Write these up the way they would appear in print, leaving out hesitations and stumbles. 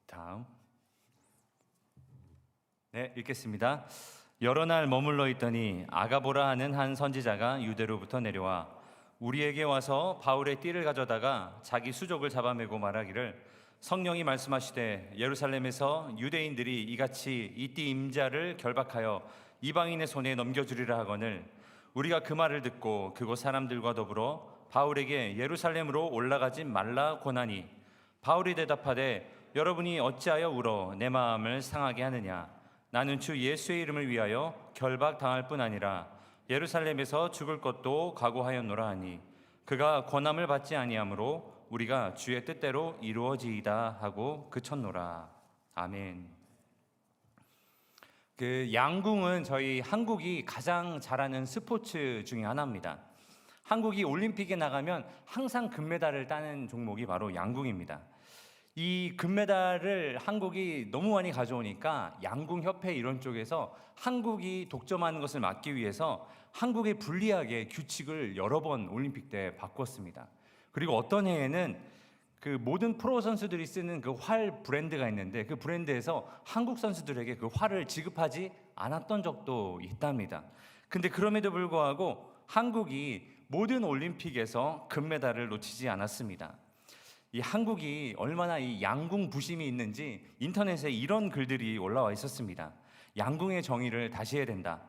다음. 네, 읽겠습니다. 여러 날 머물러 있더니 아가보라 하는 한 선지자가 유대로부터 내려와 우리에게 와서 바울의 띠를 가져다가 자기 수족을 잡아매고 말하기를 성령이 말씀하시되 예루살렘에서 유대인들이 이같이 이 띠 임자를 결박하여 이방인의 손에 넘겨주리라 하거늘 우리가 그 말을 듣고 그곳 사람들과 더불어 바울에게 예루살렘으로 올라가지 말라 고나니 바울이 대답하되 여러분이 어찌하여 울어 내 마음을 상하게 하느냐 나는 주 예수의 이름을 위하여 결박당할 뿐 아니라 예루살렘에서 죽을 것도 각오하였노라 하니 그가 권함을 받지 아니하므로 우리가 주의 뜻대로 이루어지이다 하고 그쳤노라. 아멘. 양궁은 저희 한국이 가장 잘하는 스포츠 중에 하나입니다. 한국이 올림픽에 나가면 항상 금메달을 따는 종목이 바로 양궁입니다. 이 금메달을 한국이 너무 많이 가져오니까 양궁협회 이런 쪽에서 한국이 독점하는 것을 막기 위해서 한국에 불리하게 규칙을 여러 번 올림픽 때 바꿨습니다. 그리고 어떤 해에는 그 모든 프로 선수들이 쓰는 그 활 브랜드가 있는데 그 브랜드에서 한국 선수들에게 그 활을 지급하지 않았던 적도 있답니다. 근데 그럼에도 불구하고 한국이 모든 올림픽에서 금메달을 놓치지 않았습니다. 이 한국이 얼마나 이 양궁 부심이 있는지 인터넷에 이런 글들이 올라와 있었습니다. 양궁의 정의를 다시 해야 된다.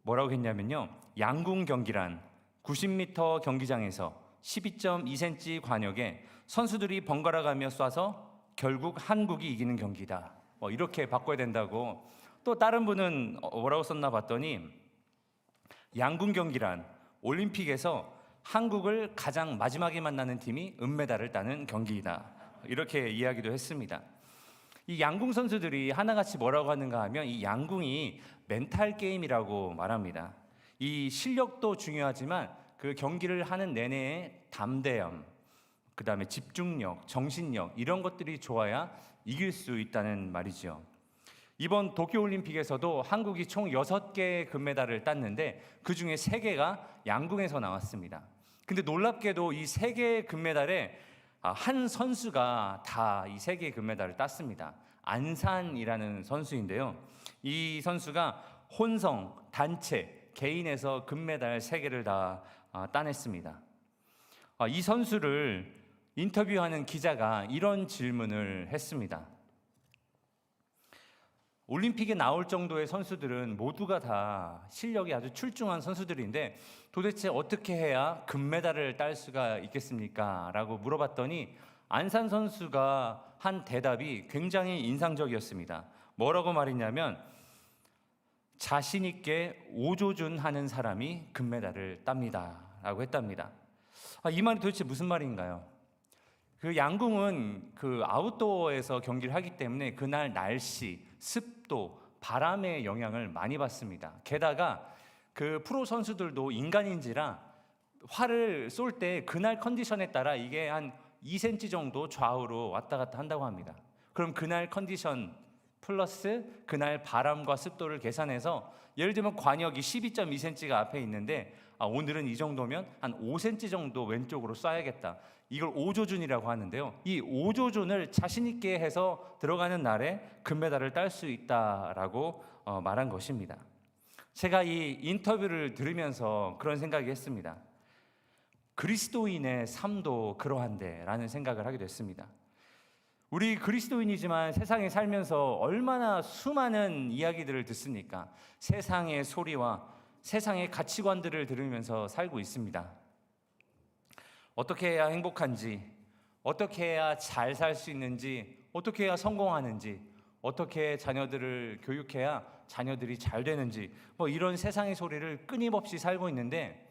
뭐라고 했냐면요. 양궁 경기란 90m 경기장에서 12.2cm 관역에 선수들이 번갈아 가며 쏴서 결국 한국이 이기는 경기다. 이렇게 바꿔야 된다고. 또 다른 분은 뭐라고 썼나 봤더니 양궁 경기란 올림픽에서 한국을 가장 마지막에 만나는 팀이 은메달을 따는 경기이다. 이렇게 이야기도 했습니다. 이 양궁 선수들이 하나같이 뭐라고 하는가 하면 이 양궁이 멘탈 게임이라고 말합니다. 이 실력도 중요하지만 그 경기를 하는 내내의 담대함, 그 다음에 집중력, 정신력 이런 것들이 좋아야 이길 수 있다는 말이죠. 이번 도쿄올림픽에서도 한국이 총 6개의 금메달을 땄는데 그 중에 3개가 양궁에서 나왔습니다. 근데 놀랍게도 이 3개의 금메달에 한 선수가 다 이 3개의 금메달을 땄습니다. 안산이라는 선수인데요. 이 선수가 혼성, 단체, 개인에서 금메달 3개를 다 따냈습니다. 이 선수를 인터뷰하는 기자가 이런 질문을 했습니다. 올림픽에 나올 정도의 선수들은 모두가 다 실력이 아주 출중한 선수들인데 도대체 어떻게 해야 금메달을 딸 수가 있겠습니까? 라고 물어봤더니 안산 선수가 한 대답이 굉장히 인상적이었습니다. 뭐라고 말했냐면 자신 있게 오조준하는 사람이 금메달을 땁니다. 라고 했답니다. 이 말이 도대체 무슨 말인가요? 그 양궁은 그 아웃도어에서 경기를 하기 때문에 그날 날씨, 습도, 바람의 영향을 많이 받습니다. 게다가 그 프로 선수들도 인간인지라 활을 쏠 때 그날 컨디션에 따라 이게 한 2cm 정도 좌우로 왔다 갔다 한다고 합니다. 그럼 그날 컨디션 플러스 그날 바람과 습도를 계산해서 예를 들면 관역이 12.2cm가 앞에 있는데 오늘은 이 정도면 한 5cm 정도 왼쪽으로 쏴야겠다. 이걸 오조준이라고 하는데요. 이 오조준을 자신 있게 해서 들어가는 날에 금메달을 딸 수 있다라고 말한 것입니다. 제가 이 인터뷰를 들으면서 그런 생각이 했습니다. 그리스도인의 삶도 그러한데 라는 생각을 하게 됐습니다. 우리 그리스도인이지만 세상에 살면서 얼마나 수많은 이야기들을 듣습니까? 세상의 소리와 세상의 가치관들을 들으면서 살고 있습니다. 어떻게 해야 행복한지, 어떻게 해야 잘 살 수 있는지, 어떻게 해야 성공하는지, 어떻게 자녀들을 교육해야 자녀들이 잘 되는지 이런 세상의 소리를 끊임없이 살고 있는데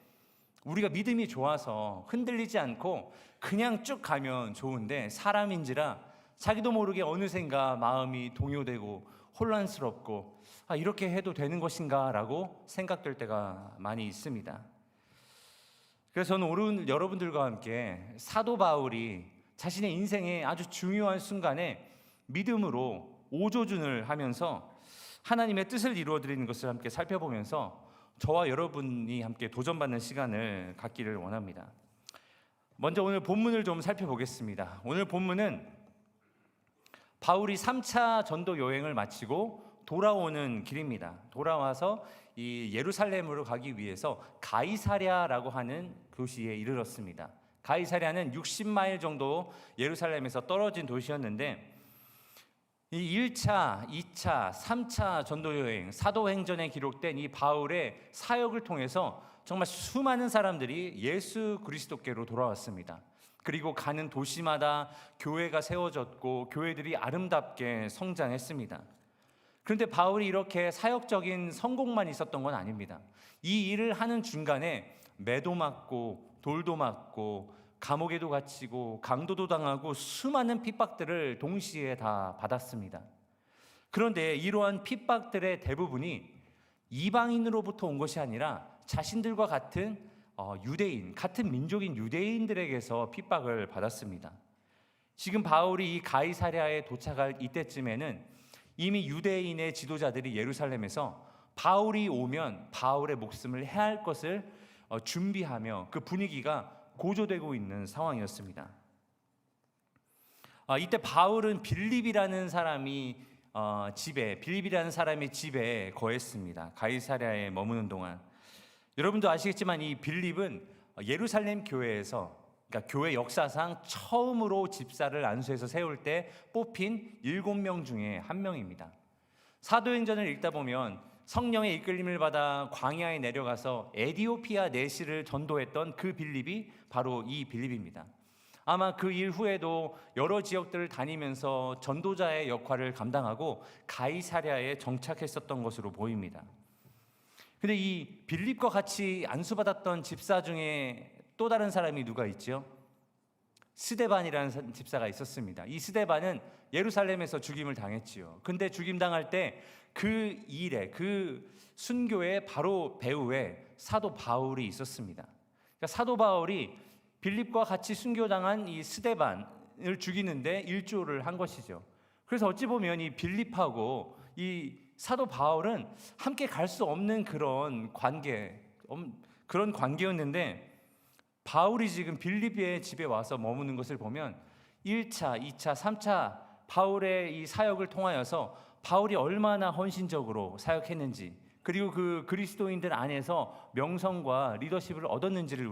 우리가 믿음이 좋아서 흔들리지 않고 그냥 쭉 가면 좋은데 사람인지라 자기도 모르게 어느샌가 마음이 동요되고 혼란스럽고 이렇게 해도 되는 것인가 라고 생각될 때가 많이 있습니다. 그래서 저는 오늘 여러분들과 함께 사도 바울이 자신의 인생의 아주 중요한 순간에 믿음으로 오조준을 하면서 하나님의 뜻을 이루어드리는 것을 함께 살펴보면서 저와 여러분이 함께 도전받는 시간을 갖기를 원합니다. 먼저 오늘 본문을 좀 살펴보겠습니다. 오늘 본문은 바울이 3차 전도 여행을 마치고 돌아오는 길입니다. 돌아와서 이 예루살렘으로 가기 위해서 가이사랴라고 하는 도시에 이르렀습니다. 가이사랴는 60마일 정도 예루살렘에서 떨어진 도시였는데, 이 1차, 2차, 3차 전도 여행, 사도행전에 기록된 이 바울의 사역을 통해서 정말 수많은 사람들이 예수 그리스도께로 돌아왔습니다. 그리고 가는 도시마다 교회가 세워졌고 교회들이 아름답게 성장했습니다. 그런데 바울이 이렇게 사역적인 성공만 있었던 건 아닙니다. 이 일을 하는 중간에 매도 맞고 돌도 맞고 감옥에도 갇히고 강도도 당하고 수많은 핍박들을 동시에 다 받았습니다. 그런데 이러한 핍박들의 대부분이 이방인으로부터 온 것이 아니라 자신들과 같은 유대인, 같은 민족인 유대인들에게서 핍박을 받았습니다. 지금 바울이 이 가이사랴에 도착할 이때쯤에는 이미 유대인의 지도자들이 예루살렘에서 바울이 오면 바울의 목숨을 해할 것을 준비하며 그 분위기가 고조되고 있는 상황이었습니다. 이때 바울은 빌립이라는 사람의 집에 거했습니다. 가이사랴에 머무는 동안. 여러분도 아시겠지만 이 빌립은 예루살렘 교회에서, 그러니까 교회 역사상 처음으로 집사를 안수해서 세울 때 뽑힌 7명 중에 한 명입니다. 사도행전을 읽다 보면 성령의 이끌림을 받아 광야에 내려가서 에디오피아 내시를 전도했던 그 빌립이 바로 이 빌립입니다. 아마 그 일 후에도 여러 지역들을 다니면서 전도자의 역할을 감당하고 가이사랴에 정착했었던 것으로 보입니다. 근데 이 빌립과 같이 안수받았던 집사 중에 또 다른 사람이 누가 있죠? 스데반이라는 집사가 있었습니다. 이 스데반은 예루살렘에서 죽임을 당했지요. 근데 죽임당할 때 그 일에, 그 순교의 바로 배후에 사도 바울이 있었습니다. 그러니까 사도 바울이 빌립과 같이 순교당한 이 스데반을 죽이는데 일조를 한 것이죠. 그래서 어찌 보면 이 빌립하고 이 사도 바울은 함께 갈 수 없는 그런 관계였는데, 바울이 지금 빌립의 집에 와서 머무는 것을 보면 1차, 2차, 3차 바울의 이 사역을 통하여서 바울이 얼마나 헌신적으로 사역했는지, 그리고 그 그리스도인들 안에서 명성과 리더십을 얻었는지를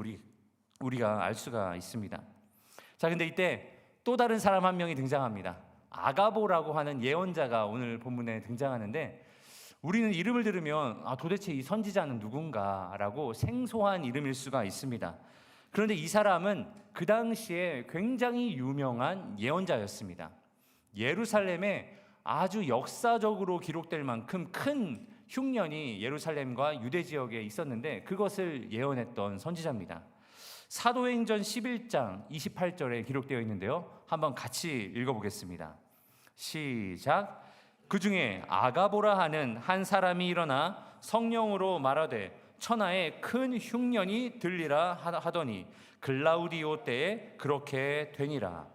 우리가 알 수가 있습니다. 자, 근데 이때 또 다른 사람 한 명이 등장합니다. 아가보라고 하는 예언자가 오늘 본문에 등장하는데, 우리는 이름을 들으면 도대체 이 선지자는 누군가라고 생소한 이름일 수가 있습니다. 그런데 이 사람은 그 당시에 굉장히 유명한 예언자였습니다. 예루살렘에 아주 역사적으로 기록될 만큼 큰 흉년이 예루살렘과 유대 지역에 있었는데 그것을 예언했던 선지자입니다. 사도행전 11장 28절에 기록되어 있는데요, 한번 같이 읽어보겠습니다. 시작. 그 중에 아가보라 하는 한 사람이 일어나 성령으로 말하되 천하에 큰 흉년이 들리라 하더니 글라우디오 때에 그렇게 되니라.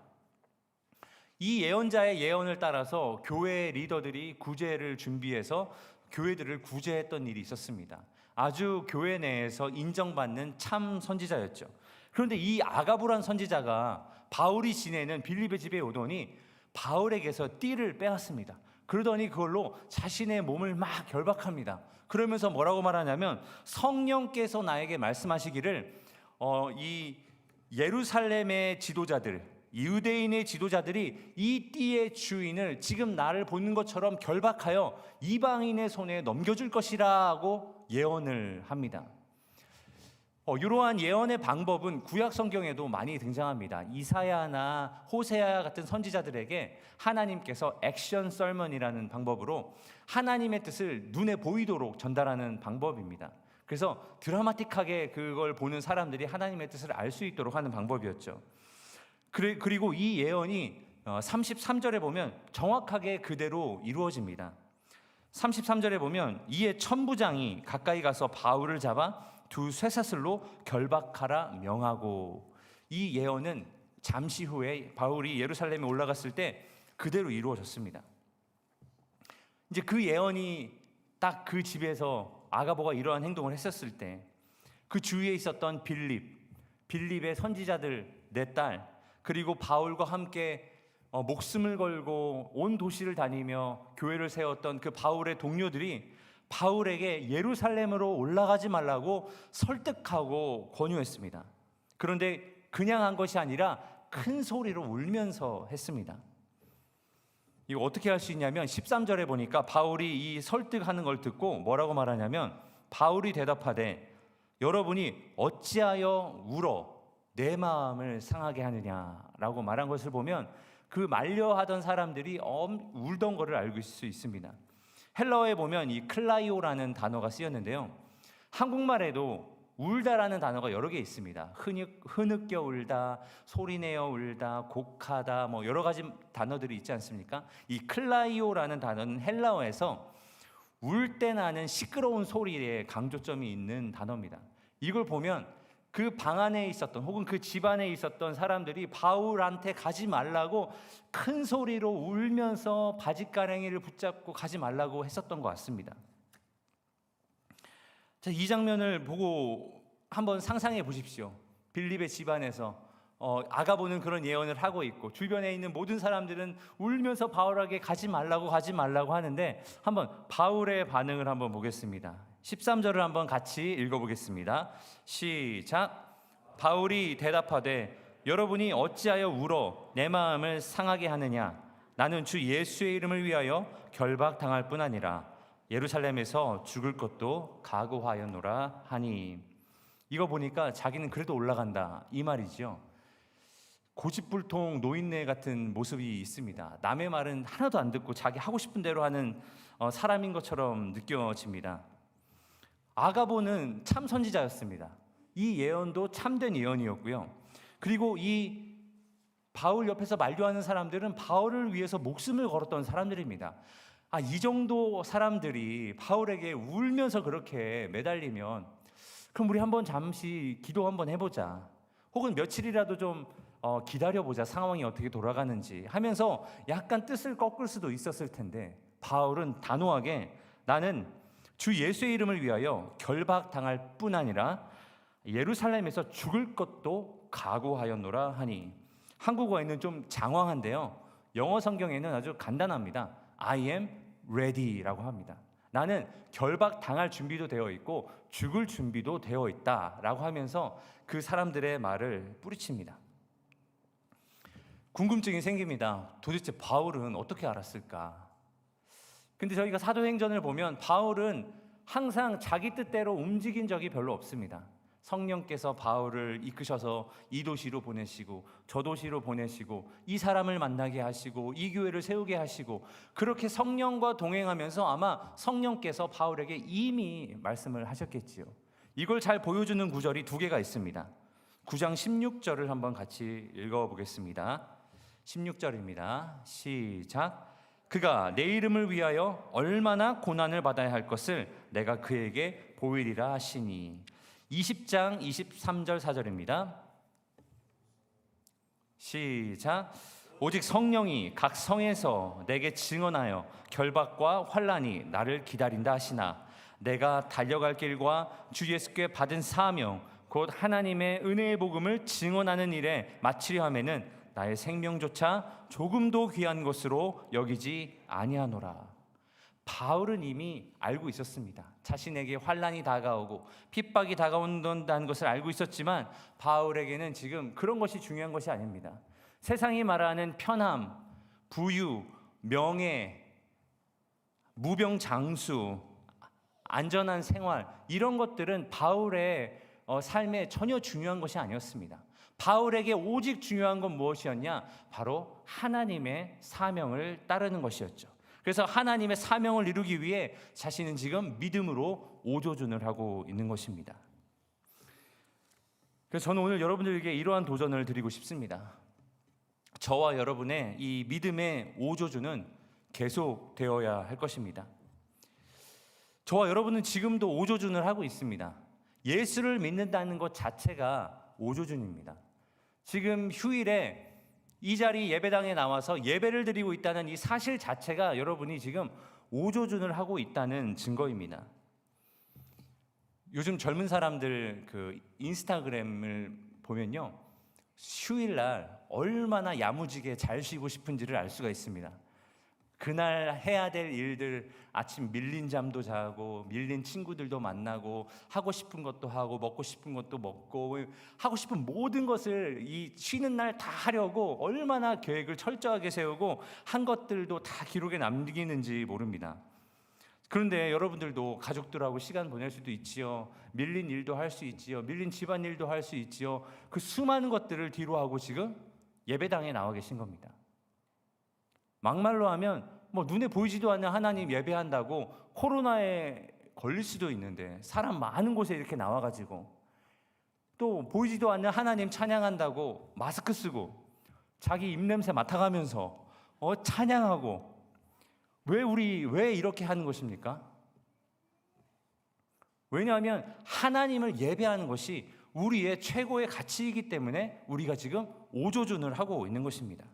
이 예언자의 예언을 따라서 교회 리더들이 구제를 준비해서 교회들을 구제했던 일이 있었습니다. 아주 교회 내에서 인정받는 참 선지자였죠. 그런데 이 아가보란 선지자가 바울이 지내는 빌립의 집에 오더니 바울에게서 띠를 빼앗습니다. 그러더니 그걸로 자신의 몸을 막 결박합니다. 그러면서 뭐라고 말하냐면, 성령께서 나에게 말씀하시기를 이 예루살렘의 지도자들, 유대인의 지도자들이 이 띠의 주인을 지금 나를 보는 것처럼 결박하여 이방인의 손에 넘겨줄 것이라고 예언을 합니다. 이러한 예언의 방법은 구약 성경에도 많이 등장합니다. 이사야나 호세아 같은 선지자들에게 하나님께서 액션 설먼이라는 방법으로 하나님의 뜻을 눈에 보이도록 전달하는 방법입니다. 그래서 드라마틱하게 그걸 보는 사람들이 하나님의 뜻을 알 수 있도록 하는 방법이었죠. 그리고 이 예언이 33절에 보면 정확하게 그대로 이루어집니다. 33절에 보면 이에 천부장이 가까이 가서 바울을 잡아 두 쇠사슬로 결박하라 명하고, 이 예언은 잠시 후에 바울이 예루살렘에 올라갔을 때 그대로 이루어졌습니다. 이제 그 예언이 딱 그 집에서 아가보가 이러한 행동을 했었을 때 그 주위에 있었던 빌립의 선지자들 4딸, 그리고 바울과 함께 목숨을 걸고 온 도시를 다니며 교회를 세웠던 그 바울의 동료들이 바울에게 예루살렘으로 올라가지 말라고 설득하고 권유했습니다. 그런데 그냥 한 것이 아니라 큰 소리로 울면서 했습니다. 이거 어떻게 할 수 있냐면 13절에 보니까 바울이 이 설득하는 걸 듣고 뭐라고 말하냐면, 바울이 대답하되 여러분이 어찌하여 울어 내 마음을 상하게 하느냐라고 말한 것을 보면 그 만려하던 사람들이 울던 것을 알고 있을 수 있습니다. 헬라어에 보면 이 클라이오라는 단어가 쓰였는데요, 한국말에도 울다라는 단어가 여러 개 있습니다. 흐느껴 울다, 소리내어 울다, 곡하다, 뭐 여러 가지 단어들이 있지 않습니까? 이 클라이오라는 단어는 헬라어에서 울 때 나는 시끄러운 소리에 강조점이 있는 단어입니다. 이걸 보면 그 방 안에 있었던 혹은 그 집 안에 있었던 사람들이 바울한테 가지 말라고 큰 소리로 울면서 바짓가랑이를 붙잡고 가지 말라고 했었던 것 같습니다. 자, 이 장면을 보고 한번 상상해 보십시오. 빌립의 집안에서 아가보는 그런 예언을 하고 있고 주변에 있는 모든 사람들은 울면서 바울에게 가지 말라고 하는데 한번 바울의 반응을 한번 보겠습니다. 13절을 한번 같이 읽어보겠습니다. 시작. 바울이 대답하되 여러분이 어찌하여 울어 내 마음을 상하게 하느냐. 나는 주 예수의 이름을 위하여 결박당할 뿐 아니라 예루살렘에서 죽을 것도 각오하였노라 하니. 이거 보니까 자기는 그래도 올라간다 이 말이죠. 고집불통 노인네 같은 모습이 있습니다. 남의 말은 하나도 안 듣고 자기 하고 싶은 대로 하는 사람인 것처럼 느껴집니다. 아가보는 참 선지자였습니다. 이 예언도 참된 예언이었고요. 그리고 이 바울 옆에서 만류하는 사람들은 바울을 위해서 목숨을 걸었던 사람들입니다. 이 정도 사람들이 바울에게 울면서 그렇게 매달리면 그럼 우리 한번 잠시 기도 한번 해보자, 혹은 며칠이라도 좀 기다려보자, 상황이 어떻게 돌아가는지 하면서 약간 뜻을 꺾을 수도 있었을 텐데, 바울은 단호하게 나는 주 예수의 이름을 위하여 결박당할 뿐 아니라 예루살렘에서 죽을 것도 각오하였노라 하니. 한국어에는 좀 장황한데요, 영어 성경에는 아주 간단합니다. I am ready라고 합니다. 나는 결박당할 준비도 되어 있고 죽을 준비도 되어 있다라고 하면서 그 사람들의 말을 뿌리칩니다. 궁금증이 생깁니다. 도대체 바울은 어떻게 알았을까? 근데 저희가 사도행전을 보면 바울은 항상 자기 뜻대로 움직인 적이 별로 없습니다. 성령께서 바울을 이끄셔서 이 도시로 보내시고 저 도시로 보내시고 이 사람을 만나게 하시고 이 교회를 세우게 하시고, 그렇게 성령과 동행하면서 아마 성령께서 바울에게 이미 말씀을 하셨겠지요. 이걸 잘 보여주는 구절이 두 개가 있습니다. 9장 16절을 한번 같이 읽어보겠습니다. 16절입니다. 시작. 그가 내 이름을 위하여 얼마나 고난을 받아야 할 것을 내가 그에게 보이리라 하시니. 20장 23절 4절입니다. 시작. 오직 성령이 각 성에서 내게 증언하여 결박과 환난이 나를 기다린다 하시나 내가 달려갈 길과 주 예수께 받은 사명 곧 하나님의 은혜의 복음을 증언하는 일에 마치려 하면은 나의 생명조차 조금도 귀한 것으로 여기지 아니하노라. 바울은 이미 알고 있었습니다. 자신에게 환난이 다가오고 핍박이 다가온다는 것을 알고 있었지만 바울에게는 지금 그런 것이 중요한 것이 아닙니다. 세상이 말하는 편함, 부유, 명예, 무병장수, 안전한 생활, 이런 것들은 바울의 삶에 전혀 중요한 것이 아니었습니다. 바울에게 오직 중요한 건 무엇이었냐? 바로 하나님의 사명을 따르는 것이었죠. 그래서 하나님의 사명을 이루기 위해 자신은 지금 믿음으로 오조준을 하고 있는 것입니다. 그래서 저는 오늘 여러분들에게 이러한 도전을 드리고 싶습니다. 저와 여러분의 이 믿음의 오조준은 계속되어야 할 것입니다. 저와 여러분은 지금도 오조준을 하고 있습니다. 예수를 믿는다는 것 자체가 오조준입니다. 지금 휴일에 이 자리 예배당에 나와서 예배를 드리고 있다는 이 사실 자체가 여러분이 지금 오조준을 하고 있다는 증거입니다. 요즘 젊은 사람들 그 인스타그램을 보면요, 휴일날 얼마나 야무지게 잘 쉬고 싶은지를 알 수가 있습니다. 그날 해야 될 일들, 아침 밀린 잠도 자고 밀린 친구들도 만나고 하고 싶은 것도 하고 먹고 싶은 것도 먹고 하고 싶은 모든 것을 이 쉬는 날 다 하려고 얼마나 계획을 철저하게 세우고 한 것들도 다 기록에 남기는지 모릅니다. 그런데 여러분들도 가족들하고 시간 보낼 수도 있지요. 밀린 일도 할 수 있지요. 밀린 집안일도 할 수 있지요. 그 수많은 것들을 뒤로 하고 지금 예배당에 나와 계신 겁니다. 막말로 하면 뭐 눈에 보이지도 않는 하나님 예배한다고 코로나에 걸릴 수도 있는데 사람 많은 곳에 이렇게 나와가지고 또 보이지도 않는 하나님 찬양한다고 마스크 쓰고 자기 입냄새 맡아가면서 찬양하고 왜 이렇게 하는 것입니까? 왜냐하면 하나님을 예배하는 것이 우리의 최고의 가치이기 때문에 우리가 지금 오조준을 하고 있는 것입니다.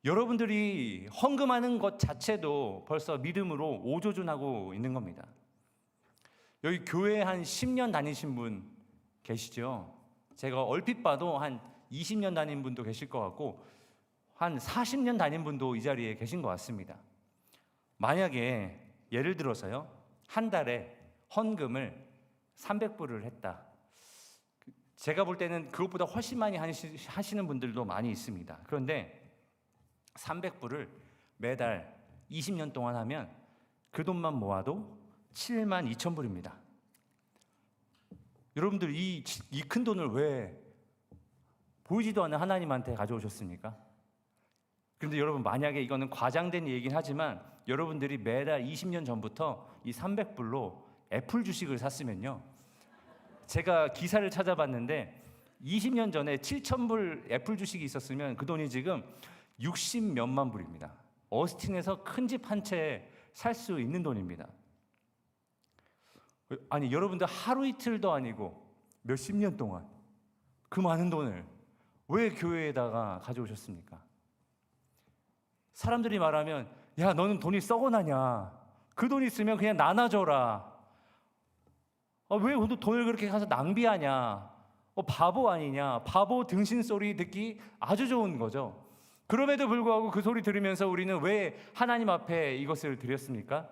여러분들이 헌금하는 것 자체도 벌써 믿음으로 오조준하고 있는 겁니다. 여기 교회 한 10년 다니신 분 계시죠? 제가 얼핏 봐도 한 20년 다닌 분도 계실 것 같고 한 40년 다닌 분도 이 자리에 계신 것 같습니다. 만약에 예를 들어서요, 한 달에 헌금을 300불을 했다. 제가 볼 때는 그것보다 훨씬 많이 하시는 분들도 많이 있습니다. 그런데 300불을 매달 20년 동안 하면 그 돈만 모아도 7만 2천 불입니다. 여러분들 이 큰 돈을 왜 보이지도 않는 하나님한테 가져오셨습니까? 그런데 여러분, 만약에 이거는 과장된 얘기긴 하지만 여러분들이 매달 20년 전부터 이 300불로 애플 주식을 샀으면요, 제가 기사를 찾아봤는데 20년 전에 7,000불 애플 주식이 있었으면 그 돈이 지금 60 몇만 불입니다. 어스틴에서 큰 집 한 채 살 수 있는 돈입니다. 아니, 여러분들 하루 이틀도 아니고 몇십 년 동안 그 많은 돈을 왜 교회에다가 가져오셨습니까? 사람들이 말하면, 야, 너는 돈이 썩어나냐? 그 돈 있으면 그냥 나눠줘라. 왜 돈을 그렇게 가서 낭비하냐? 바보 아니냐? 바보 등신 소리 듣기 아주 좋은 거죠. 그럼에도 불구하고 그 소리 들으면서 우리는 왜 하나님 앞에 이것을 드렸습니까?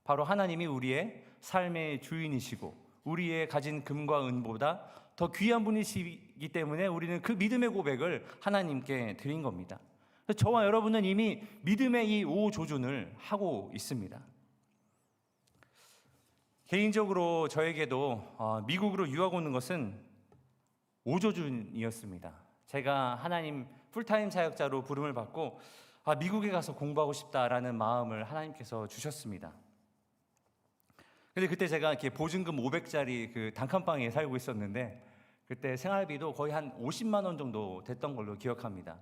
바로 하나님이 우리의 삶의 주인이시고 우리의 가진 금과 은보다 더 귀한 분이시기 때문에 우리는 그 믿음의 고백을 하나님께 드린 겁니다. 저와 여러분은 이미 믿음의 이 오조준을 하고 있습니다. 개인적으로 저에게도 미국으로 유학 오는 것은 오조준이었습니다. 제가 하나님 풀타임 사역자로 부름을 받고 미국에 가서 공부하고 싶다라는 마음을 하나님께서 주셨습니다. 근데 그때 제가 이렇게 보증금 500짜리 그 단칸방에 살고 있었는데 그때 생활비도 거의 한 50만 원 정도 됐던 걸로 기억합니다.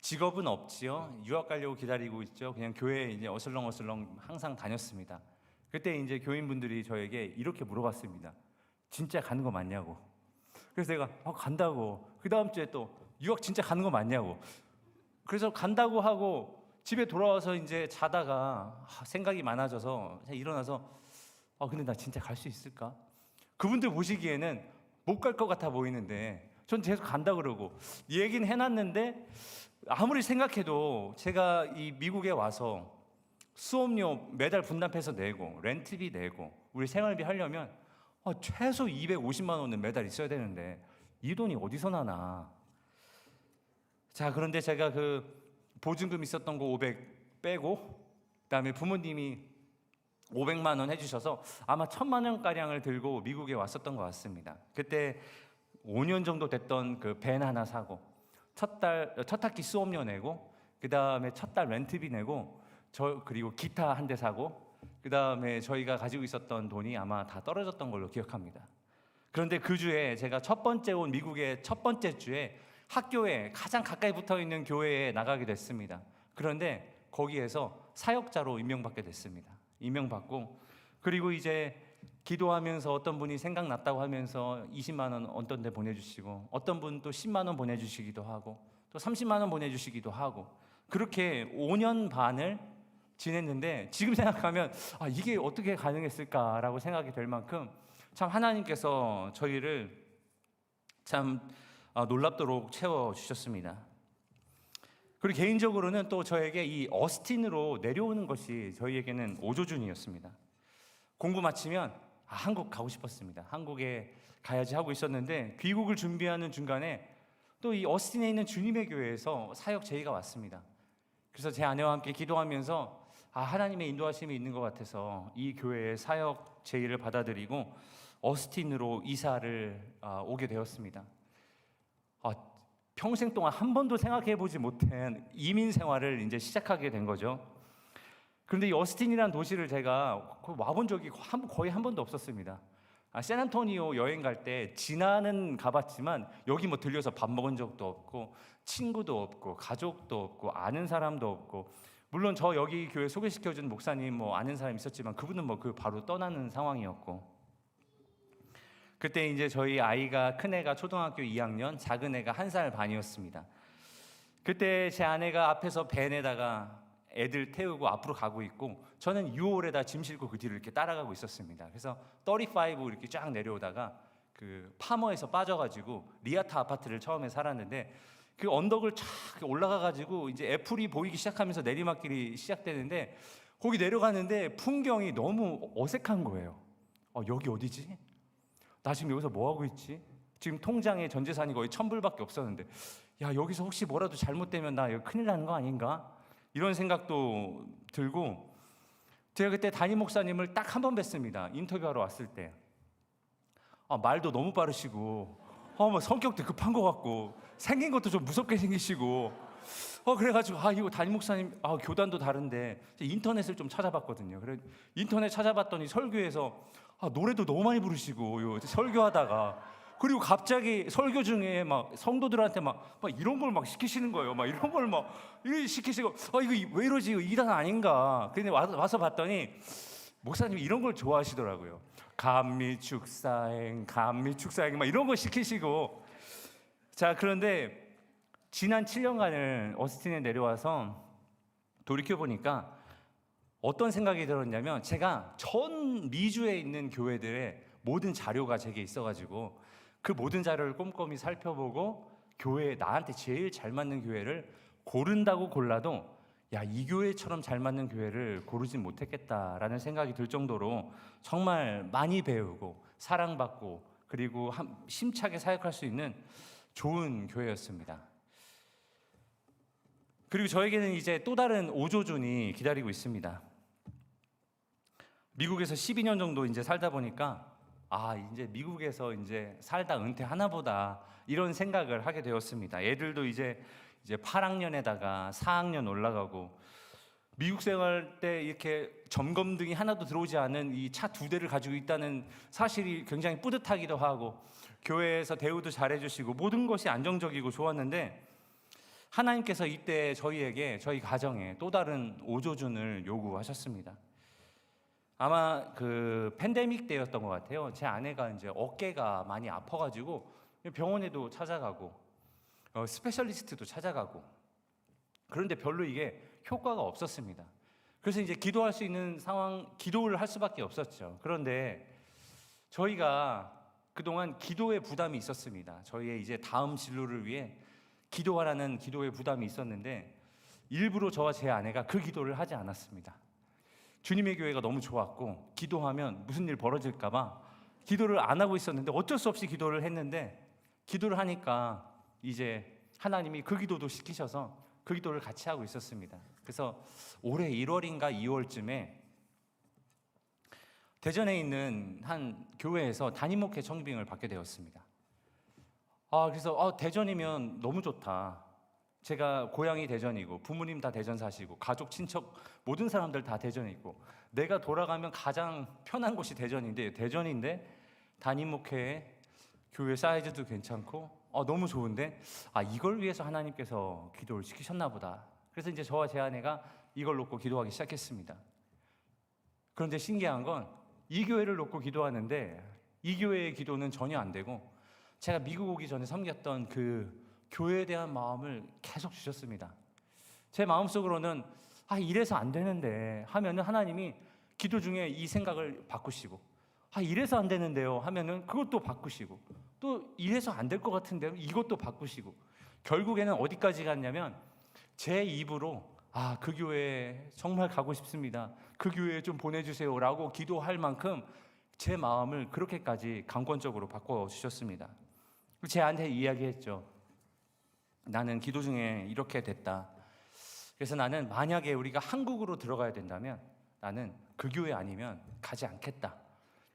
직업은 없지요. 유학 가려고 기다리고 있죠. 그냥 교회에 이제 어슬렁어슬렁 항상 다녔습니다. 그때 이제 교인분들이 저에게 이렇게 물어봤습니다. 진짜 가는 거 맞냐고. 그래서 내가 간다고. 그 다음 주에 또 유학 진짜 가는 거 맞냐고. 그래서 간다고 하고 집에 돌아와서 이제 자다가 생각이 많아져서 일어나서 근데 나 진짜 갈 수 있을까? 그분들 보시기에는 못 갈 것 같아 보이는데 전 계속 간다 그러고 얘기는 해놨는데 아무리 생각해도 제가 이 미국에 와서 수업료 매달 분담해서 내고 렌트비 내고 우리 생활비 하려면 최소 250만 원은 매달 있어야 되는데 이 돈이 어디서 나나. 자, 그런데 제가 그 보증금 있었던 거 500 빼고 그다음에 부모님이 500만 원 해주셔서 아마 1,000만 원가량을 들고 미국에 왔었던 것 같습니다. 그때 5년 정도 됐던 그 밴 하나 사고 첫 학기 수업료 내고 그 다음에 첫 달 렌트비 내고 그리고 기타 한 대 사고 그 다음에 저희가 가지고 있었던 돈이 아마 다 떨어졌던 걸로 기억합니다. 그런데 그 주에 제가 첫 번째 온 미국의 첫 번째 주에 학교에 가장 가까이 붙어 있는 교회에 나가게 됐습니다. 그런데 거기에서 사역자로 임명받게 됐습니다. 임명받고 그리고 이제 기도하면서 어떤 분이 생각났다고 하면서 20만 원 어떤 데 보내주시고 어떤 분 또 10만 원 보내주시기도 하고 또 30만 원 보내주시기도 하고 그렇게 5년 반을 지냈는데 지금 생각하면 이게 어떻게 가능했을까라고 생각이 될 만큼 참 하나님께서 저희를 참 놀랍도록 채워주셨습니다. 그리고 개인적으로는 또 저에게 이 어스틴으로 내려오는 것이 저희에게는 오조준이었습니다. 공부 마치면 한국 가고 싶었습니다. 한국에 가야지 하고 있었는데 귀국을 준비하는 중간에 또 이 어스틴에 있는 주님의 교회에서 사역 제의가 왔습니다. 그래서 제 아내와 함께 기도하면서 하나님의 인도하심이 있는 것 같아서 이 교회의 사역 제의를 받아들이고 어스틴으로 이사를 오게 되었습니다. 평생 동안 한 번도 생각해보지 못한 이민 생활을 이제 시작하게 된 거죠. 그런데 이 어스틴이라는 도시를 제가 와본 적이 거의 한 번도 없었습니다. 샌안토니오 여행 갈 때 지나는 가봤지만 여기 뭐 들려서 밥 먹은 적도 없고 친구도 없고 가족도 없고 아는 사람도 없고, 물론 저 여기 교회 소개시켜준 목사님 뭐 아는 사람 있었지만 그분은 뭐 바로 떠나는 상황이었고, 그때 이제 저희 아이가, 큰 애가 초등학교 2학년, 작은 애가 1살 반이었습니다. 그때 제 아내가 앞에서 밴에다가 애들 태우고 앞으로 가고 있고 저는 6월에다 짐 싣고 그 뒤를 이렇게 따라가고 있었습니다. 그래서 35 이렇게 쫙 내려오다가 그 파머에서 빠져가지고 리아타 아파트를 처음에 살았는데 그 언덕을 쫙 올라가가지고 이제 애플이 보이기 시작하면서 내리막길이 시작되는데 거기 내려가는데 풍경이 너무 어색한 거예요. 여기 어디지? 나 지금 여기서 뭐 하고 있지? 지금 통장에 전 재산이 거의 1,000불밖에 없었는데 여기서 혹시 뭐라도 잘못되면 나 이거 큰일 나는 거 아닌가? 이런 생각도 들고, 제가 그때 담임 목사님을 딱 한 번 뵀습니다. 인터뷰하러 왔을 때. 말도 너무 빠르시고 뭐 성격도 급한 것 같고 생긴 것도 좀 무섭게 생기시고 그래가지고 이거 담임 목사님 교단도 다른데 인터넷을 좀 찾아봤거든요. 그래 인터넷 찾아봤더니 설교에서 노래도 너무 많이 부르시고 설교하다가, 그리고 갑자기 설교 중에 막 성도들한테 막 이런 걸 막 시키시는 거예요. 막 이런 걸 막 시키시고 이거 왜 이러지? 이거 이단 아닌가? 근데 와서 봤더니 목사님이 이런 걸 좋아하시더라고요. 감미축사행 막 이런 거 시키시고. 자, 그런데 지난 7년간을 어스틴에 내려와서 돌이켜 보니까 어떤 생각이 들었냐면, 제가 전 미주에 있는 교회들의 모든 자료가 제게 있어가지고 그 모든 자료를 꼼꼼히 살펴보고 교회, 나한테 제일 잘 맞는 교회를 고른다고 골라도 이 교회처럼 잘 맞는 교회를 고르진 못했겠다라는 생각이 들 정도로 정말 많이 배우고 사랑받고 그리고 심차게 사역할 수 있는 좋은 교회였습니다. 그리고 저에게는 이제 또 다른 오조준이 기다리고 있습니다. 미국에서 12년 정도 이제 살다 보니까 이제 미국에서 이제 살다 은퇴하나 보다 이런 생각을 하게 되었습니다. 애들도 이제 8학년에다가 4학년 올라가고, 미국 생활 때 이렇게 점검등이 하나도 들어오지 않은 이 차 2대를 가지고 있다는 사실이 굉장히 뿌듯하기도 하고, 교회에서 대우도 잘해주시고 모든 것이 안정적이고 좋았는데, 하나님께서 이때 저희 가정에 또 다른 오조준을 요구하셨습니다. 아마 그 팬데믹 때였던 것 같아요. 제 아내가 이제 어깨가 많이 아파가지고 병원에도 찾아가고 스페셜리스트도 찾아가고, 그런데 별로 이게 효과가 없었습니다. 그래서 이제 기도할 수 있는 상황, 기도를 할 수밖에 없었죠. 그런데 저희가 그동안 기도의 부담이 있었습니다. 저희의 이제 다음 진로를 위해 기도하라는 기도의 부담이 있었는데 일부러 저와 제 아내가 그 기도를 하지 않았습니다. 주님의 교회가 너무 좋았고 기도하면 무슨 일 벌어질까 봐 기도를 안 하고 있었는데, 어쩔 수 없이 기도를 했는데, 기도를 하니까 이제 하나님이 그 기도도 시키셔서 그 기도를 같이 하고 있었습니다. 그래서 올해 1월인가 2월쯤에 대전에 있는 한 교회에서 담임 목회 청빙을 받게 되었습니다. 그래서 대전이면 너무 좋다. 제가 고향이 대전이고 부모님 다 대전 사시고 가족 친척 모든 사람들 다 대전에 있고 내가 돌아가면 가장 편한 곳이 대전인데 담임 목회에 교회 사이즈도 괜찮고 너무 좋은데 이걸 위해서 하나님께서 기도를 시키셨나 보다. 그래서 이제 저와 제 아내가 이걸 놓고 기도하기 시작했습니다. 그런데 신기한 건 이 교회를 놓고 기도하는데 이 교회의 기도는 전혀 안 되고, 제가 미국 오기 전에 섬겼던 그 교회에 대한 마음을 계속 주셨습니다. 제 마음속으로는 이래서 안 되는데 하면은 하나님이 기도 중에 이 생각을 바꾸시고, 이래서 안 되는데요 하면은 그것도 바꾸시고, 또 이래서 안 될 것 같은데 이것도 바꾸시고 결국에는 어디까지 갔냐면 제 입으로 그 교회에 정말 가고 싶습니다. 그 교회에 좀 보내주세요라고 기도할 만큼 제 마음을 그렇게까지 강권적으로 바꿔주셨습니다. 제한테 이야기했죠. 나는 기도 중에 이렇게 됐다. 그래서 나는 만약에 우리가 한국으로 들어가야 된다면 나는 그 교회 아니면 가지 않겠다.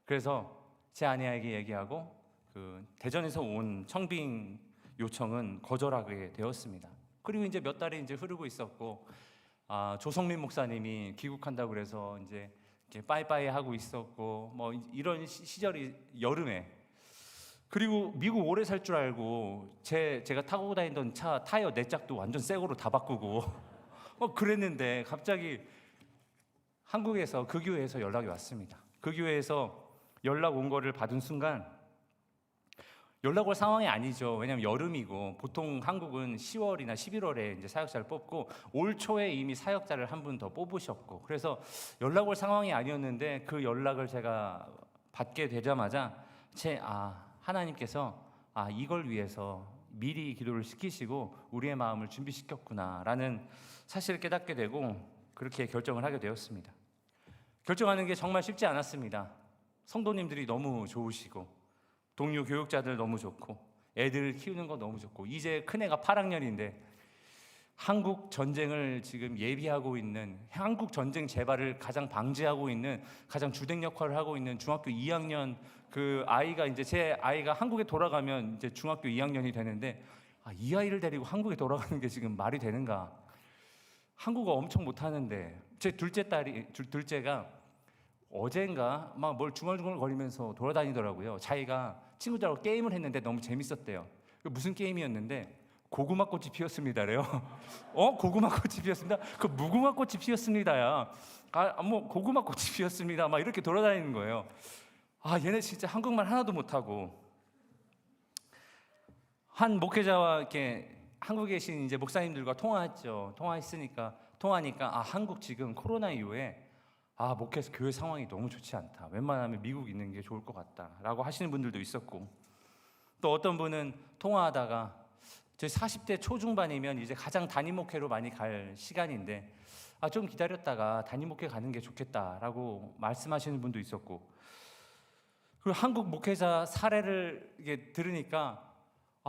그래서 제 아내에게 얘기하고 그 대전에서 온 청빙 요청은 거절하게 되었습니다. 그리고 이제 몇 달이 이제 흐르고 있었고 조성민 목사님이 귀국한다고 그래서 이제 이렇게 빠이빠이 하고 있었고 뭐 이런 시절이 여름에. 그리고 미국 오래 살 줄 알고 제가 타고 다니던 차 타이어 네 짝도 완전 새 거로 다 바꾸고 그랬는데 갑자기 한국에서 그 교회에서 연락이 왔습니다. 그 교회에서 연락 온 거를 받은 순간 연락 올 상황이 아니죠. 왜냐하면 여름이고 보통 한국은 10월이나 11월에 이제 사역자를 뽑고 올 초에 이미 사역자를 한 분 더 뽑으셨고 그래서 연락 올 상황이 아니었는데 그 연락을 제가 받게 되자마자 하나님께서 이걸 위해서 미리 기도를 시키시고 우리의 마음을 준비시켰구나라는 사실을 깨닫게 되고 그렇게 결정을 하게 되었습니다. 결정하는 게 정말 쉽지 않았습니다. 성도님들이 너무 좋으시고 동료 교육자들 너무 좋고 애들 키우는 거 너무 좋고 이제 큰애가 8학년인데 한국 전쟁을 지금 예비하고 있는 한국 전쟁 재발을 가장 방지하고 있는 가장 주된 역할을 하고 있는 중학교 2학년 그 아이가 이제 제 아이가 한국에 돌아가면 이제 중학교 2학년이 되는데 이 아이를 데리고 한국에 돌아가는 게 지금 말이 되는가? 한국어 엄청 못하는데 제 둘째가 어젠가 막 뭘 중얼중얼 거리면서 돌아다니더라고요. 자기가 친구들하고 게임을 했는데 너무 재밌었대요. 무슨 게임이었는데 고구마꽃이 피었습니다래요. 고구마꽃이 피었습니다. 그 무궁화꽃이 피었습니다야. 뭐 고구마꽃이 피었습니다. 막 이렇게 돌아다니는 거예요. 얘네 진짜 한국말 하나도 못하고. 한 목회자와 이렇게 한국에 계신 이제 목사님들과 통화하니까 한국 지금 코로나 이후에 목회에서 교회 상황이 너무 좋지 않다. 웬만하면 미국 있는 게 좋을 것 같다라고 하시는 분들도 있었고 또 어떤 분은 통화하다가 저희 40대 초중반이면 이제 가장 단임 목회로 많이 갈 시간인데 좀 기다렸다가 단임 목회 가는 게 좋겠다라고 말씀하시는 분도 있었고 그리고 한국 목회자 사례를 이게 들으니까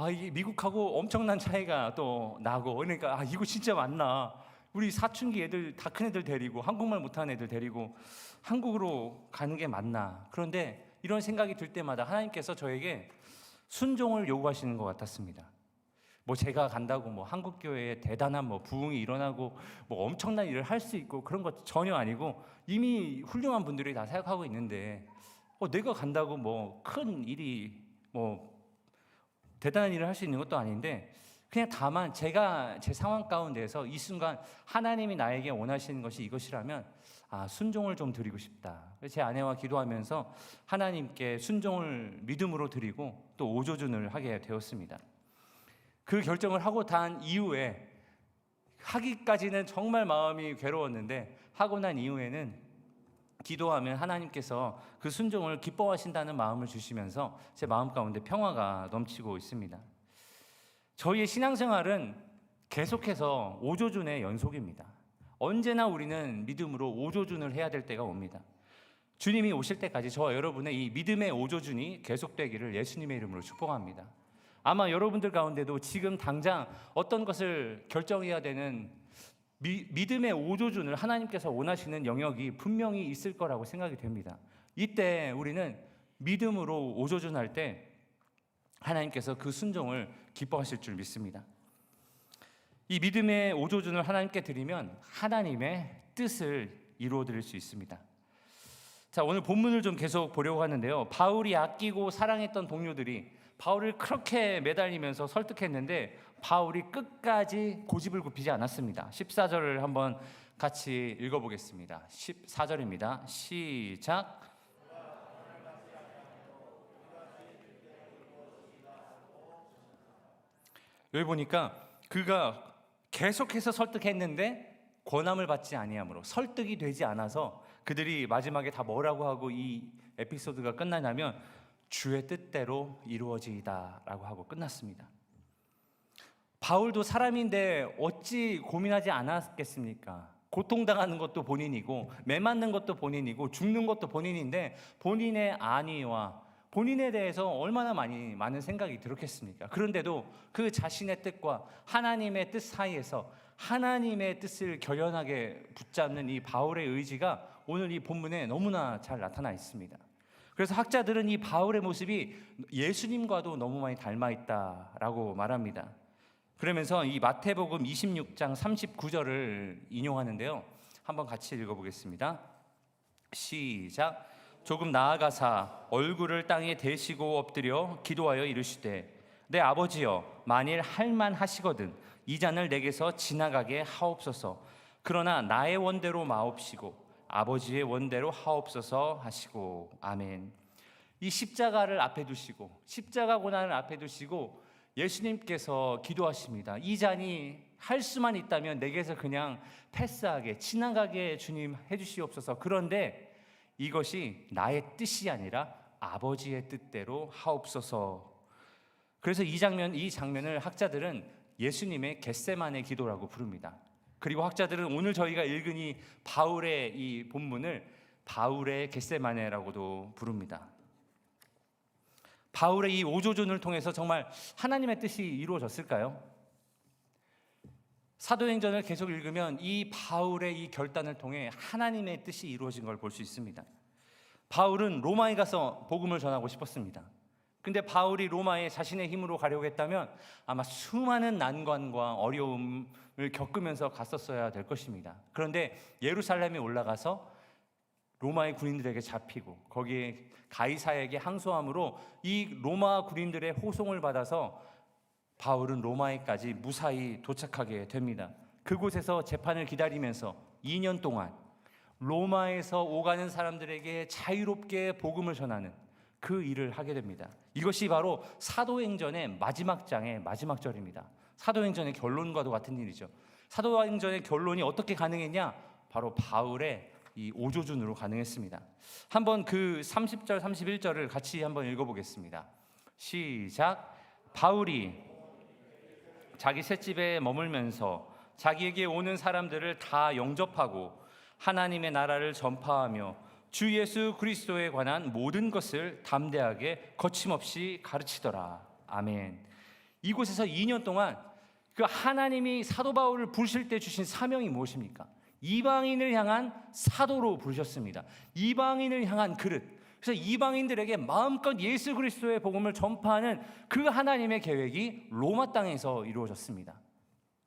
이게 미국하고 엄청난 차이가 또 나고 그러니까 이거 진짜 맞나? 우리 사춘기 애들 다 큰 애들 데리고 한국말 못하는 애들 데리고 한국으로 가는 게 맞나? 그런데 이런 생각이 들 때마다 하나님께서 저에게 순종을 요구하시는 것 같았습니다. 뭐 제가 간다고 뭐 한국 교회에 대단한 뭐 부흥이 일어나고 뭐 엄청난 일을 할 수 있고 그런 것 전혀 아니고 이미 훌륭한 분들이 다 사역하고 있는데 내가 간다고 뭐 큰 일이 뭐 대단한 일을 할 수 있는 것도 아닌데 그냥 다만 제가 제 상황 가운데서 이 순간 하나님이 나에게 원하시는 것이 이것이라면 순종을 좀 드리고 싶다. 제 아내와 기도하면서 하나님께 순종을 믿음으로 드리고 또 오조준을 하게 되었습니다. 그 결정을 하고 난 이후에 하기까지는 정말 마음이 괴로웠는데 하고 난 이후에는 기도하면 하나님께서 그 순종을 기뻐하신다는 마음을 주시면서 제 마음 가운데 평화가 넘치고 있습니다. 저희의 신앙생활은 계속해서 오조준의 연속입니다. 언제나 우리는 믿음으로 오조준을 해야 될 때가 옵니다. 주님이 오실 때까지 저와 여러분의 이 믿음의 오조준이 계속되기를 예수님의 이름으로 축복합니다. 아마 여러분들 가운데도 지금 당장 어떤 것을 결정해야 되는 믿음의 오조준을 하나님께서 원하시는 영역이 분명히 있을 거라고 생각이 됩니다. 이때 우리는 믿음으로 오조준할 때 하나님께서 그 순종을 기뻐하실 줄 믿습니다. 이 믿음의 오조준을 하나님께 드리면 하나님의 뜻을 이루어 드릴 수 있습니다. 자, 오늘 본문을 좀 계속 보려고 하는데요. 바울이 아끼고 사랑했던 동료들이 바울을 그렇게 매달리면서 설득했는데 바울이 끝까지 고집을 굽히지 않았습니다. 14절을 한번 같이 읽어보겠습니다. 14절입니다. 시작. 여기 보니까 그가 계속해서 설득했는데 권함을 받지 아니하므로 설득이 되지 않아서 그들이 마지막에 다 뭐라고 하고 이 에피소드가 끝나냐면 주의 뜻대로 이루어지이다라고 하고 끝났습니다. 바울도 사람인데 어찌 고민하지 않았겠습니까? 고통당하는 것도 본인이고 매 맞는 것도 본인이고 죽는 것도 본인인데 본인의 안위와 본인에 대해서 얼마나 많은 생각이 들었겠습니까? 그런데도 그 자신의 뜻과 하나님의 뜻 사이에서 하나님의 뜻을 결연하게 붙잡는 이 바울의 의지가 오늘 이 본문에 너무나 잘 나타나 있습니다. 그래서 학자들은 이 바울의 모습이 예수님과도 너무 많이 닮아 있다라고 말합니다. 그러면서 이 마태복음 26장 39절을 인용하는데요. 한번 같이 읽어보겠습니다. 시작. 조금 나아가사 얼굴을 땅에 대시고 엎드려 기도하여 이르시되 내 아버지여 만일 할만하시거든 이 잔을 내게서 지나가게 하옵소서. 그러나 나의 원대로 마옵시고 아버지의 원대로 하옵소서 하시고. 아멘. 이 십자가를 앞에 두시고 십자가 고난을 앞에 두시고 예수님께서 기도하십니다. 이 잔이 할 수만 있다면 내게서 그냥 패스하게 지나가게 주님 해주시옵소서. 그런데 이것이 나의 뜻이 아니라 아버지의 뜻대로 하옵소서. 그래서 이 장면을 학자들은 예수님의 겟세마네 기도라고 부릅니다. 그리고 학자들은 오늘 저희가 읽은 이 바울의 이 본문을 바울의 겟세마네라고도 부릅니다. 바울의 이 오조존을 통해서 정말 하나님의 뜻이 이루어졌을까요? 사도행전을 계속 읽으면 이 바울의 이 결단을 통해 하나님의 뜻이 이루어진 걸 볼 수 있습니다. 바울은 로마에 가서 복음을 전하고 싶었습니다. 근데 바울이 로마에 자신의 힘으로 가려고 했다면 아마 수많은 난관과 어려움을 겪으면서 갔었어야 될 것입니다. 그런데 예루살렘에 올라가서 로마의 군인들에게 잡히고 거기에 가이사에게 항소함으로 이 로마 군인들의 호송을 받아서 바울은 로마에까지 무사히 도착하게 됩니다. 그곳에서 재판을 기다리면서 2년 동안 로마에서 오가는 사람들에게 자유롭게 복음을 전하는 그 일을 하게 됩니다. 이것이 바로 사도행전의 마지막 장의 마지막 절입니다. 사도행전의 결론과도 같은 일이죠. 사도행전의 결론이 어떻게 가능했냐? 바로 바울의 이 오조준으로 가능했습니다. 한번 그 30절 31절을 같이 한번 읽어보겠습니다. 시작. 바울이 자기 셋집에 머물면서 자기에게 오는 사람들을 다 영접하고 하나님의 나라를 전파하며 주 예수 그리스도에 관한 모든 것을 담대하게 거침없이 가르치더라. 아멘. 이곳에서 2년 동안 그 하나님이 사도 바울을 부르실 때 주신 사명이 무엇입니까? 이방인을 향한 사도로 부르셨습니다. 이방인을 향한 그릇. 그래서 이방인들에게 마음껏 예수 그리스도의 복음을 전파하는 그 하나님의 계획이 로마 땅에서 이루어졌습니다.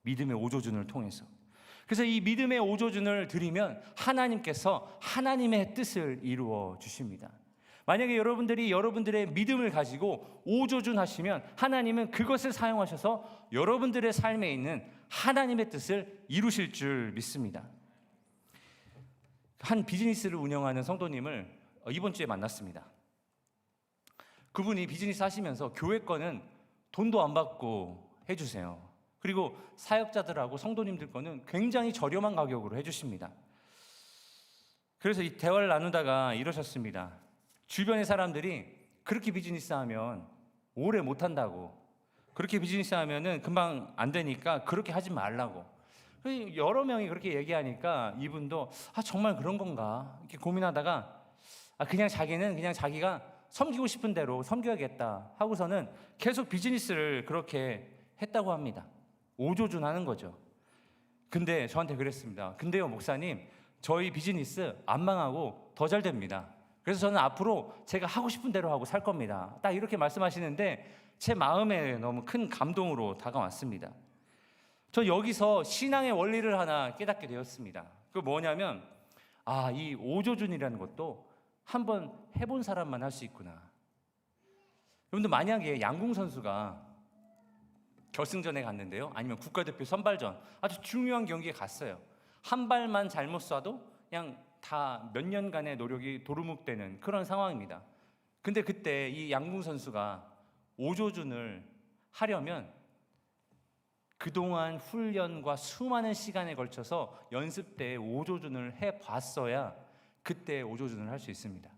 믿음의 오조준을 통해서. 그래서 이 믿음의 오조준을 드리면 하나님께서 하나님의 뜻을 이루어 주십니다. 만약에 여러분들이 여러분들의 믿음을 가지고 오조준 하시면 하나님은 그것을 사용하셔서 여러분들의 삶에 있는 하나님의 뜻을 이루실 줄 믿습니다. 한 비즈니스를 운영하는 성도님을 이번 주에 만났습니다. 그분이 비즈니스 하시면서 교회 거는 돈도 안 받고 해주세요. 그리고 사역자들하고 성도님들 거는 굉장히 저렴한 가격으로 해주십니다. 그래서 이 대화를 나누다가 이러셨습니다. 주변의 사람들이 그렇게 비즈니스 하면 오래 못 한다고, 그렇게 비즈니스 하면은 금방 안 되니까 그렇게 하지 말라고. 여러 명이 그렇게 얘기하니까 이분도 정말 그런 건가 이렇게 고민하다가 그냥 자기는 그냥 자기가 섬기고 싶은 대로 섬겨야겠다 하고서는 계속 비즈니스를 그렇게 했다고 합니다. 오조준하는 거죠. 근데 저한테 그랬습니다. 근데요 목사님, 저희 비즈니스 안 망하고 더 잘 됩니다. 그래서 저는 앞으로 제가 하고 싶은 대로 하고 살 겁니다. 딱 이렇게 말씀하시는데 제 마음에 너무 큰 감동으로 다가왔습니다. 저 여기서 신앙의 원리를 하나 깨닫게 되었습니다. 그 뭐냐면 이 오조준이라는 것도 한번 해본 사람만 할 수 있구나. 여러분들 만약에 양궁 선수가 결승전에 갔는데요, 아니면 국가대표 선발전 아주 중요한 경기에 갔어요. 한 발만 잘못 쏴도 그냥 다 몇 년간의 노력이 도루묵되는 그런 상황입니다. 근데 그때 이 양궁 선수가 오조준을 하려면 그동안 훈련과 수많은 시간에 걸쳐서 연습 때 오조준을 해봤어야 그때 오조준을 할 수 있습니다.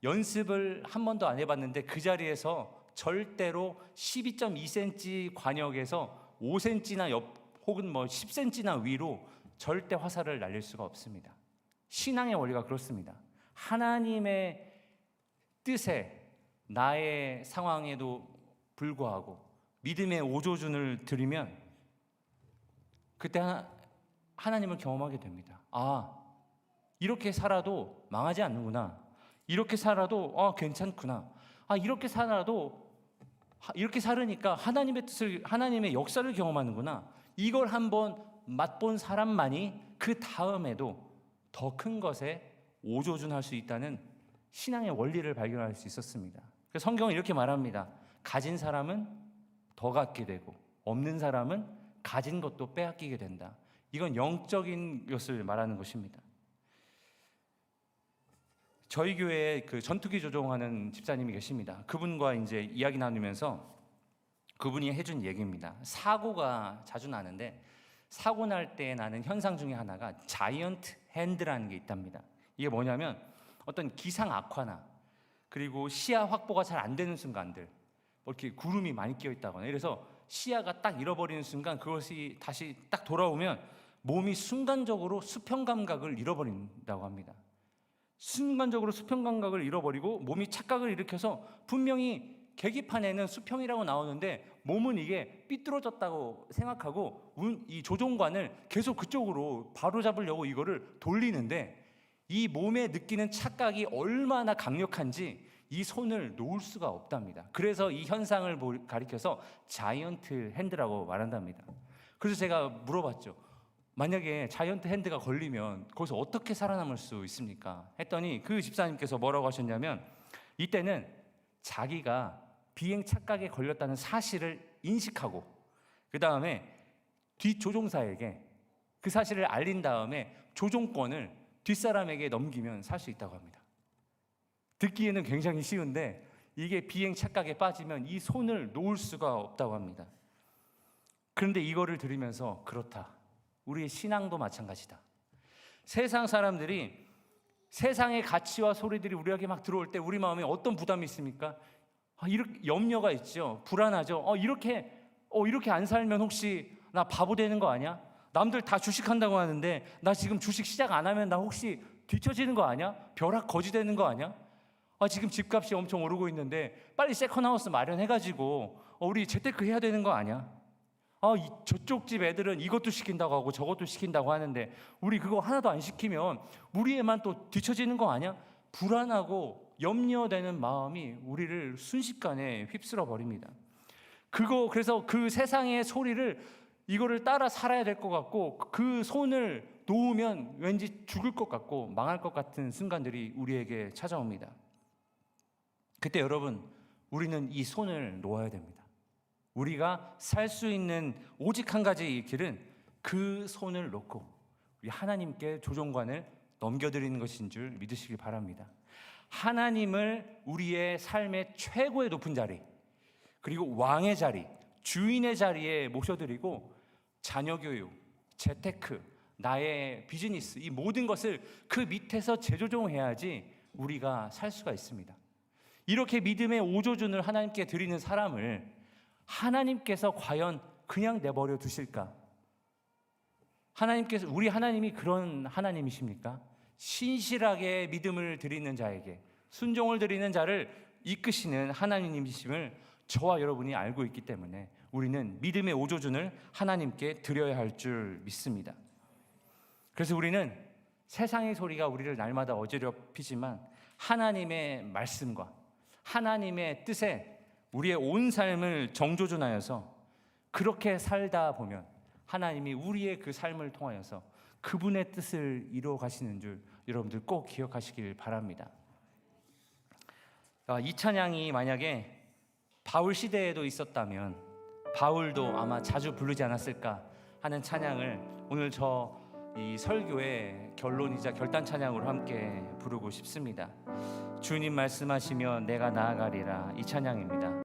연습을 한 번도 안 해봤는데 그 자리에서 절대로 12.2cm 관역에서 5cm나 옆 혹은 뭐 10cm나 위로 절대 화살을 날릴 수가 없습니다. 신앙의 원리가 그렇습니다. 하나님의 뜻에 나의 상황에도 불구하고 믿음의 오조준을 드리면 그때 하나님을 경험하게 됩니다. 아, 이렇게 살아도 망하지 않는구나. 이렇게 살아도 괜찮구나. 이렇게 살으니까 하나님의 뜻을, 하나님의 역사를 경험하는구나. 이걸 한번 맛본 사람만이 그 다음에도 더 큰 것에 오조준할 수 있다는 신앙의 원리를 발견할 수 있었습니다. 그래서 성경은 이렇게 말합니다. 가진 사람은 더 갖게 되고 없는 사람은 가진 것도 빼앗기게 된다. 이건 영적인 것을 말하는 것입니다. 저희 교회에 그 전투기 조종하는 집사님이 계십니다. 그분과 이제 이야기 나누면서 그분이 해준 얘기입니다. 사고가 자주 나는데 사고 날 때 나는 현상 중에 하나가 자이언트 핸드라는 게 있답니다. 이게 뭐냐면 어떤 기상 악화나 그리고 시야 확보가 잘 안 되는 순간들, 뭐 이렇게 구름이 많이 끼어 있다거나 이래서 시야가 딱 잃어버리는 순간 그것이 다시 딱 돌아오면 몸이 순간적으로 수평 감각을 잃어버린다고 합니다. 순간적으로 수평 감각을 잃어버리고 몸이 착각을 일으켜서 분명히 계기판에는 수평이라고 나오는데 몸은 이게 삐뚤어졌다고 생각하고 이 조종관을 계속 그쪽으로 바로잡으려고 이거를 돌리는데 이 몸에 느끼는 착각이 얼마나 강력한지 이 손을 놓을 수가 없답니다. 그래서 이 현상을 가리켜서 자이언트 핸드라고 말한답니다. 그래서 제가 물어봤죠. 만약에 자이언트 핸드가 걸리면 거기서 어떻게 살아남을 수 있습니까? 했더니 그 집사님께서 뭐라고 하셨냐면 이때는 자기가 비행 착각에 걸렸다는 사실을 인식하고 그 다음에 뒷조종사에게 그 사실을 알린 다음에 조종권을 뒷사람에게 넘기면 살 수 있다고 합니다. 듣기에는 굉장히 쉬운데 이게 비행 착각에 빠지면 이 손을 놓을 수가 없다고 합니다. 그런데 이거를 들으면서 그렇다. 우리의 신앙도 마찬가지다. 세상 사람들이 세상의 가치와 소리들이 우리에게 막 들어올 때 우리 마음에 어떤 부담이 있습니까? 이렇게 염려가 있죠. 불안하죠. 이렇게 안 살면 혹시 나 바보 되는 거 아니야? 남들 다 주식한다고 하는데 나 지금 주식 시작 안 하면 나 혹시 뒤처지는 거 아니야? 벼락 거지 되는 거 아니야? 지금 집값이 엄청 오르고 있는데 빨리 세컨하우스 마련해가지고 우리 재테크 해야 되는 거 아니야? 저쪽 집 애들은 이것도 시킨다고 하고 저것도 시킨다고 하는데 우리 그거 하나도 안 시키면 우리 애만 또 뒤처지는 거 아니야? 불안하고 염려되는 마음이 우리를 순식간에 휩쓸어 버립니다. 그래서 그 세상의 소리를 이거를 따라 살아야 될 것 같고 그 손을 놓으면 왠지 죽을 것 같고 망할 것 같은 순간들이 우리에게 찾아옵니다. 그때 여러분, 우리는 이 손을 놓아야 됩니다. 우리가 살 수 있는 오직 한 가지 길은 그 손을 놓고 우리 하나님께 조종관을 넘겨드리는 것인 줄 믿으시기 바랍니다. 하나님을 우리의 삶의 최고의 높은 자리, 그리고 왕의 자리, 주인의 자리에 모셔드리고 자녀 교육, 재테크, 나의 비즈니스, 이 모든 것을 그 밑에서 재조종해야지 우리가 살 수가 있습니다. 이렇게 믿음의 오조준을 하나님께 드리는 사람을 하나님께서 과연 그냥 내버려 두실까? 우리 하나님이 그런 하나님이십니까? 신실하게 믿음을 드리는 자에게, 순종을 드리는 자를 이끄시는 하나님이심을 저와 여러분이 알고 있기 때문에 우리는 믿음의 오조준을 하나님께 드려야 할 줄 믿습니다. 그래서 우리는 세상의 소리가 우리를 날마다 어지럽히지만 하나님의 말씀과 하나님의 뜻에 우리의 온 삶을 정조준하여서 그렇게 살다 보면 하나님이 우리의 그 삶을 통하여서 그분의 뜻을 이루어 가시는 줄 여러분들 꼭 기억하시길 바랍니다. 이 찬양이 만약에 바울 시대에도 있었다면 바울도 아마 자주 부르지 않았을까 하는 찬양을 오늘 이 설교의 결론이자 결단 찬양으로 함께 부르고 싶습니다. 주님 말씀하시며 내가 나아가리라, 이 찬양입니다.